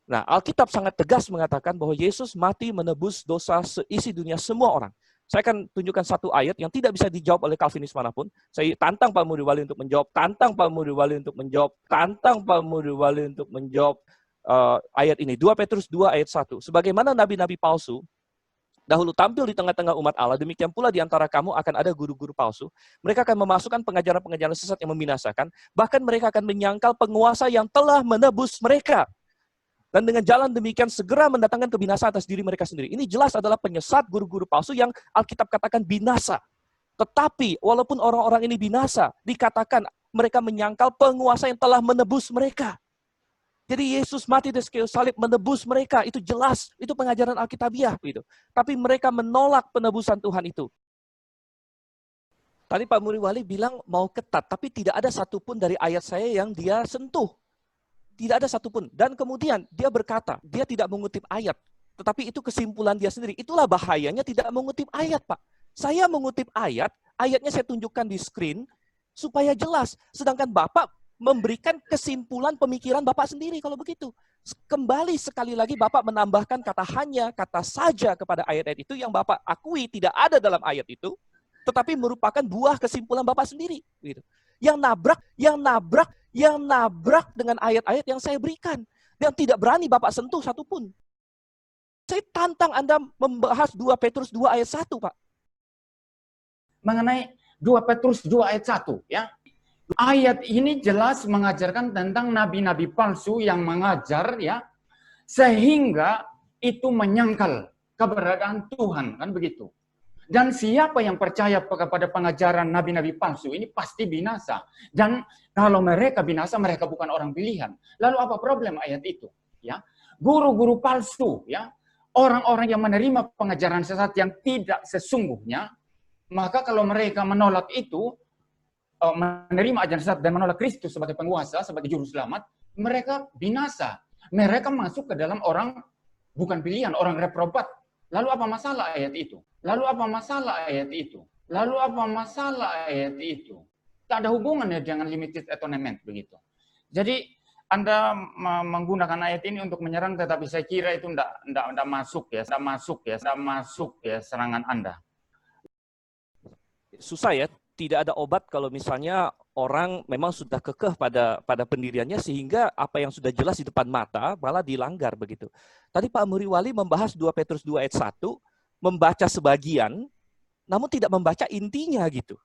Nah, Alkitab sangat tegas mengatakan bahwa Yesus mati menebus dosa seisi dunia semua orang. Saya akan tunjukkan satu ayat yang tidak bisa dijawab oleh Calvinis manapun. Saya tantang Pak Muriwali untuk menjawab, tantang Pak Muriwali untuk menjawab, tantang Pak Muriwali untuk menjawab ayat ini. 2 Petrus 2 ayat 1. Sebagaimana nabi-nabi palsu dahulu tampil di tengah-tengah umat Allah, demikian pula di antara kamu akan ada guru-guru palsu. Mereka akan memasukkan pengajaran-pengajaran sesat yang membinasakan, bahkan mereka akan menyangkal penguasa yang telah menebus mereka. Dan dengan jalan demikian segera mendatangkan kebinasaan atas diri mereka sendiri. Ini jelas adalah penyesat guru-guru palsu yang Alkitab katakan binasa. Tetapi walaupun orang-orang ini binasa, dikatakan mereka menyangkal penguasa yang telah menebus mereka. Jadi Yesus mati di kayu salib menebus mereka, itu jelas, itu pengajaran Alkitabiah gitu. Tapi mereka menolak penebusan Tuhan itu. Tadi Pak Muriwali bilang mau ketat, tapi tidak ada satupun dari ayat saya yang dia sentuh. Tidak ada satupun. Dan kemudian dia berkata, dia tidak mengutip ayat, tetapi itu kesimpulan dia sendiri. Itulah bahayanya tidak mengutip ayat, Pak. Saya mengutip ayat, ayatnya saya tunjukkan di screen, supaya jelas. Sedangkan Bapak memberikan kesimpulan pemikiran Bapak sendiri kalau begitu. Kembali sekali lagi Bapak menambahkan kata hanya, kata saja kepada ayat-ayat itu yang Bapak akui tidak ada dalam ayat itu, tetapi merupakan buah kesimpulan Bapak sendiri. Gitu. Yang nabrak dengan ayat-ayat yang saya berikan. Dan tidak berani Bapak sentuh satupun. Saya tantang Anda membahas 2 Petrus 2 ayat 1, Pak. Mengenai 2 Petrus 2 ayat 1, ya. Ayat ini jelas mengajarkan tentang nabi-nabi palsu yang mengajar, ya, sehingga itu menyangkal keberadaan Tuhan, kan begitu. Dan siapa yang percaya kepada pengajaran nabi-nabi palsu ini pasti binasa. Dan kalau mereka binasa, mereka bukan orang pilihan. Lalu apa problem ayat itu? Ya, guru-guru palsu, ya, orang-orang yang menerima pengajaran sesat yang tidak sesungguhnya, maka kalau mereka menolak itu, menerima ajaran sesat dan menolak Kristus sebagai penguasa, sebagai juru selamat, mereka binasa. Mereka masuk ke dalam orang bukan pilihan, orang reprobat. Lalu apa masalah ayat itu? Lalu apa masalah ayat itu? Lalu apa masalah ayat itu? Tak ada hubungannya dengan limited atonement begitu. Jadi Anda menggunakan ayat ini untuk menyerang, tetapi saya kira itu tidak masuk ya serangan Anda. Susah ya, tidak ada obat kalau misalnya orang memang sudah kekeh pada pendiriannya sehingga apa yang sudah jelas di depan mata malah dilanggar begitu. Tadi Pak Muriwali membahas 2 Petrus 2 ayat 1, membaca sebagian, namun tidak membaca intinya gitu.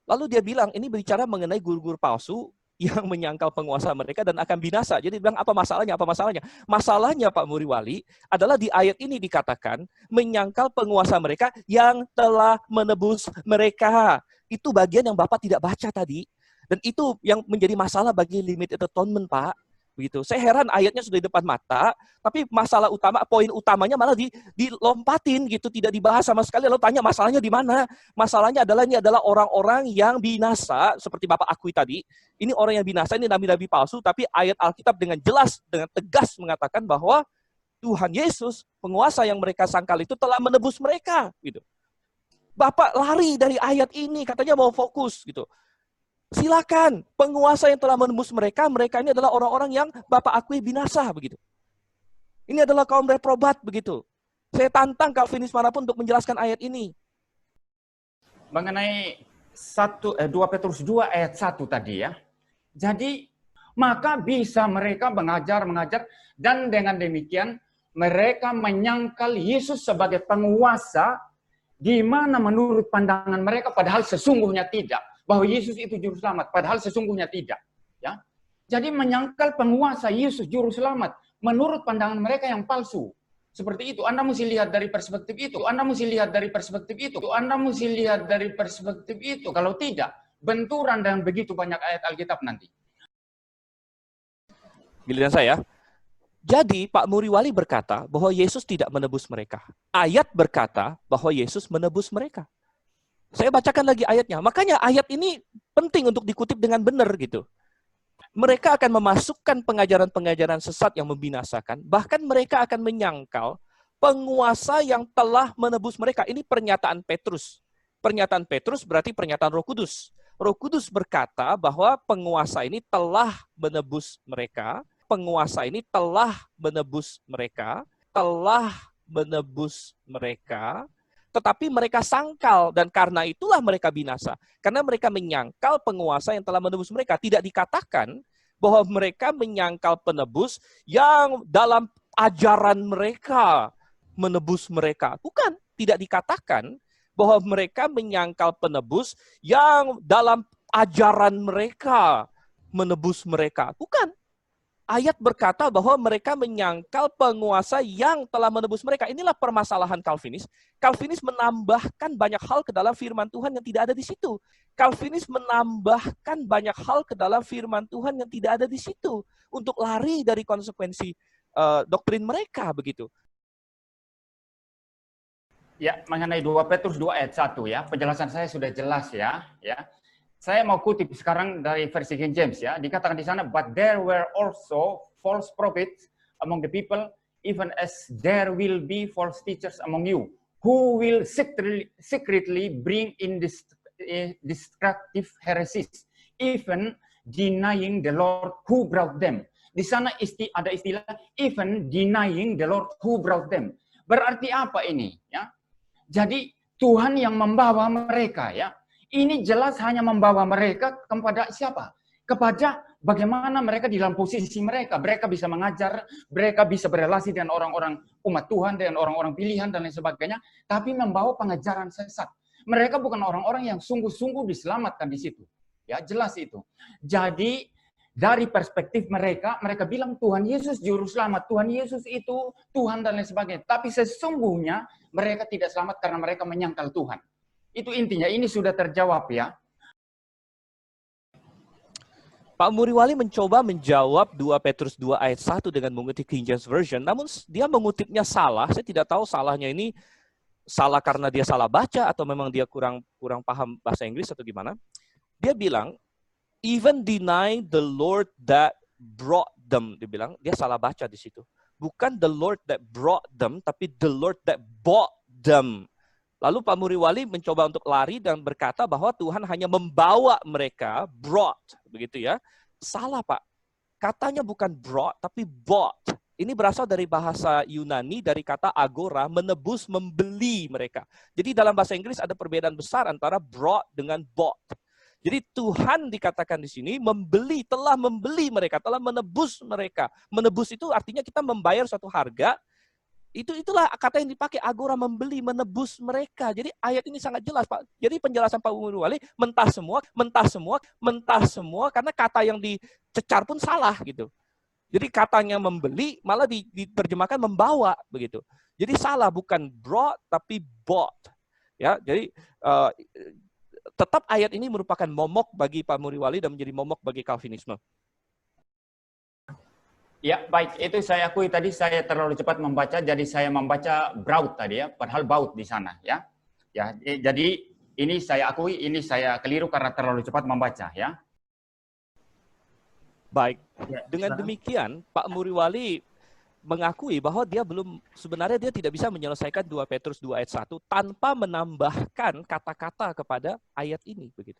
Lalu dia bilang, ini bicara mengenai guru-guru palsu yang menyangkal penguasa mereka dan akan binasa. Jadi dia bilang, apa masalahnya? Apa masalahnya? Masalahnya Pak Muriwali adalah di ayat ini dikatakan, menyangkal penguasa mereka yang telah menebus mereka. Itu bagian yang Bapak tidak baca tadi. Dan itu yang menjadi masalah bagi limited atonement, Pak. Begitu. Saya heran ayatnya sudah di depan mata, tapi masalah utama, poin utamanya malah dilompatin gitu, tidak dibahas sama sekali. Lalu tanya masalahnya di mana? Masalahnya adalah ini adalah orang-orang yang binasa, seperti Bapak akui tadi. Ini orang yang binasa, ini nabi-nabi palsu, tapi ayat Alkitab dengan jelas, dengan tegas mengatakan bahwa Tuhan Yesus, penguasa yang mereka sangkal itu telah menebus mereka. Gitu. Bapak lari dari ayat ini, katanya mau fokus gitu. Silakan, penguasa yang telah menembus mereka, mereka ini adalah orang-orang yang Bapak akui binasa begitu. Ini adalah kaum reprobat begitu. Saya tantang Calvinis manapun untuk menjelaskan ayat ini. Mengenai 2 Petrus 2 ayat 1 tadi ya. Jadi maka bisa mereka mengajar dan dengan demikian mereka menyangkal Yesus sebagai penguasa di mana menurut pandangan mereka padahal sesungguhnya tidak. Bahwa Yesus itu juru selamat, padahal sesungguhnya tidak. Ya, jadi menyangkal penguasa Yesus juru selamat menurut pandangan mereka yang palsu. Seperti itu. Anda mesti lihat dari perspektif itu. Kalau tidak, benturan dengan begitu banyak ayat Alkitab nanti. Giliran saya. Jadi Pak Muriwali berkata bahwa Yesus tidak menebus mereka. Ayat berkata bahwa Yesus menebus mereka. Saya bacakan lagi ayatnya. Makanya ayat ini penting untuk dikutip dengan benar gitu. Mereka akan memasukkan pengajaran-pengajaran sesat yang membinasakan. Bahkan mereka akan menyangkal penguasa yang telah menebus mereka. Ini pernyataan Petrus. Pernyataan Petrus berarti pernyataan Roh Kudus. Roh Kudus berkata bahwa penguasa ini telah menebus mereka. penguasa ini telah menebus mereka, tetapi mereka sangkal, dan karena itulah mereka binasa. Karena mereka menyangkal penguasa yang telah menebus mereka. Tidak dikatakan bahwa mereka menyangkal penebus yang dalam ajaran mereka menebus mereka. Bukan, tidak dikatakan bahwa mereka menyangkal penebus yang dalam ajaran mereka menebus mereka. Bukan. Ayat berkata bahwa mereka menyangkal penguasa yang telah menebus mereka. Inilah permasalahan Calvinis. Calvinis menambahkan banyak hal ke dalam firman Tuhan yang tidak ada di situ. Calvinis menambahkan banyak hal ke dalam firman Tuhan yang tidak ada di situ untuk lari dari konsekuensi doktrin mereka begitu. Ya, mengenai 2 Petrus 2 ayat 1 ya, penjelasan saya sudah jelas ya. Saya mau kutip sekarang dari versi King James ya. Dikatakan di sana, but there were also false prophets among the people, even as there will be false teachers among you, who will secretly bring in destructive heresies, even denying the Lord who brought them. Di sana ada istilah even denying the Lord who brought them. Berarti apa ini? Ya, jadi Tuhan yang membawa mereka ya. Ini jelas hanya membawa mereka kepada siapa? Kepada bagaimana mereka di dalam posisi mereka. Mereka bisa mengajar, mereka bisa berrelasi dengan orang-orang umat Tuhan, dengan orang-orang pilihan dan lain sebagainya. Tapi membawa pengajaran sesat. Mereka bukan orang-orang yang sungguh-sungguh diselamatkan di situ. Ya, jelas itu. Jadi dari perspektif mereka, mereka bilang Tuhan Yesus juru selamat, Tuhan Yesus itu Tuhan dan lain sebagainya. Tapi sesungguhnya mereka tidak selamat karena mereka menyangkal Tuhan. Itu intinya, ini sudah terjawab ya. Pak Muriwali mencoba menjawab 2 Petrus 2 ayat 1 dengan mengutip King James Version, namun dia mengutipnya salah. Saya tidak tahu salahnya ini salah karena dia salah baca atau memang dia kurang paham bahasa Inggris atau gimana. Dia bilang, even denying the Lord that brought them, dia bilang, dia salah baca di situ. Bukan the Lord that brought them, tapi the Lord that bought them. Lalu Pak Muriwali mencoba untuk lari dan berkata bahwa Tuhan hanya membawa mereka, brought, begitu ya. Salah Pak, katanya bukan brought, tapi bought. Ini berasal dari bahasa Yunani, dari kata agora, menebus, membeli mereka. Jadi dalam bahasa Inggris ada perbedaan besar antara brought dengan bought. Jadi Tuhan dikatakan di sini telah membeli mereka, telah menebus mereka. Menebus itu artinya kita membayar suatu harga. Itulah kata yang dipakai, agora, membeli, menebus mereka. Jadi ayat ini sangat jelas, Pak. Jadi penjelasan Pak Muriwali mentah semua karena kata yang dicecar pun salah gitu. Jadi katanya membeli malah diterjemahkan membawa begitu. Jadi salah, bukan brought tapi bought. Ya, jadi tetap ayat ini merupakan momok bagi Pak Muriwali dan menjadi momok bagi Calvinisme. Ya, baik. Itu saya akui tadi saya terlalu cepat membaca, jadi saya membaca brought tadi ya, padahal baut di sana ya. Ya, jadi ini saya akui, ini saya keliru karena terlalu cepat membaca ya. Baik. Dengan demikian, Pak Muriwali mengakui bahwa sebenarnya dia tidak bisa menyelesaikan 2 Petrus 2 ayat 1 tanpa menambahkan kata-kata kepada ayat ini begitu.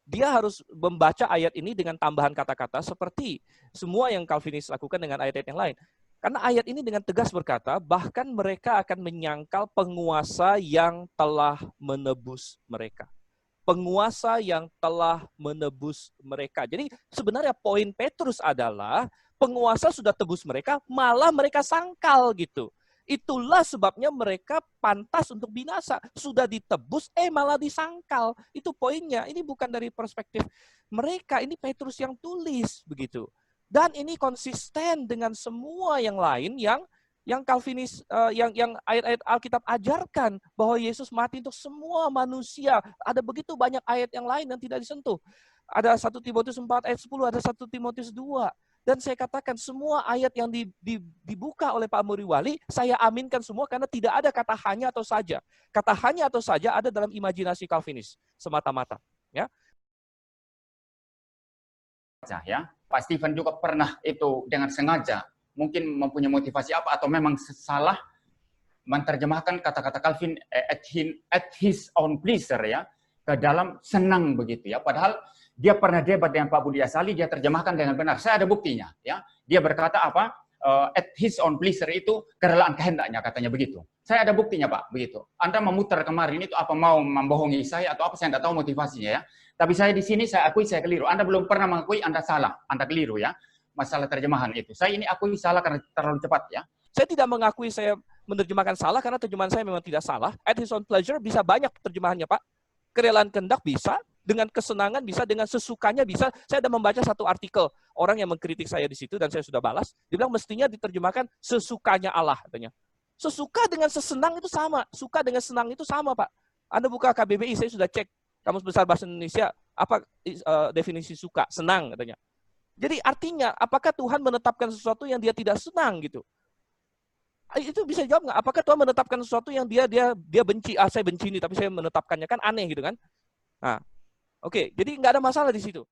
Dia harus membaca ayat ini dengan tambahan kata-kata seperti semua yang Calvinis lakukan dengan ayat-ayat yang lain. Karena ayat ini dengan tegas berkata, bahkan mereka akan menyangkal penguasa yang telah menebus mereka. Penguasa yang telah menebus mereka. Jadi sebenarnya poin Petrus adalah penguasa sudah tebus mereka, malah mereka sangkal gitu. Itulah sebabnya mereka pantas untuk binasa. Sudah ditebus, malah disangkal. Itu poinnya. Ini bukan dari perspektif mereka. Ini Petrus yang tulis begitu. Dan ini konsisten dengan semua yang lain yang Calvinis, yang ayat-ayat Alkitab ajarkan bahwa Yesus mati untuk semua manusia. Ada begitu banyak ayat yang lain yang tidak disentuh. Ada 1 Timotius 4 ayat 10, ada 1 Timotius 2. Dan saya katakan semua ayat yang dibuka oleh Pak Muriwali, saya aminkan semua karena tidak ada kata hanya atau saja. Kata hanya atau saja ada dalam imajinasi Calvinis semata-mata. Ya. Ya, Pak Stephen juga pernah itu dengan sengaja, mungkin mempunyai motivasi apa atau memang salah menerjemahkan kata-kata Calvin at his own pleasure ya, ke dalam senang begitu ya. Padahal Dia pernah debat dengan Pak Budi Asali, dia terjemahkan dengan benar. Saya ada buktinya. Ya, dia berkata apa? At his own pleasure itu kerelaan kehendaknya, katanya begitu. Saya ada buktinya, Pak, begitu. Anda memutar kemarin itu apa mau membohongi saya atau apa, saya tidak tahu motivasinya ya. Tapi saya di sini saya akui saya keliru. Anda belum pernah mengakui Anda salah, Anda keliru ya. Masalah terjemahan itu. Saya ini akui salah karena terlalu cepat ya. Saya tidak mengakui saya menerjemahkan salah karena terjemahan saya memang tidak salah. At his own pleasure bisa banyak terjemahannya, Pak. Kerelaan kehendak bisa, dengan kesenangan bisa, dengan sesukanya bisa. Saya ada membaca satu artikel orang yang mengkritik saya di situ dan saya sudah balas. Dia bilang mestinya diterjemahkan sesukanya Allah, katanya. Sesuka dengan sesenang itu sama, suka dengan senang itu sama, Pak. Anda buka KBBI, saya sudah cek Kamus Besar Bahasa Indonesia apa definisi suka, senang, katanya. Jadi artinya, apakah Tuhan menetapkan sesuatu yang dia tidak senang gitu? Itu bisa jawab nggak? Apakah Tuhan menetapkan sesuatu yang dia benci? Saya benci ini, tapi saya menetapkannya, kan aneh gitu kan? Nah, oke, jadi nggak ada masalah di situ.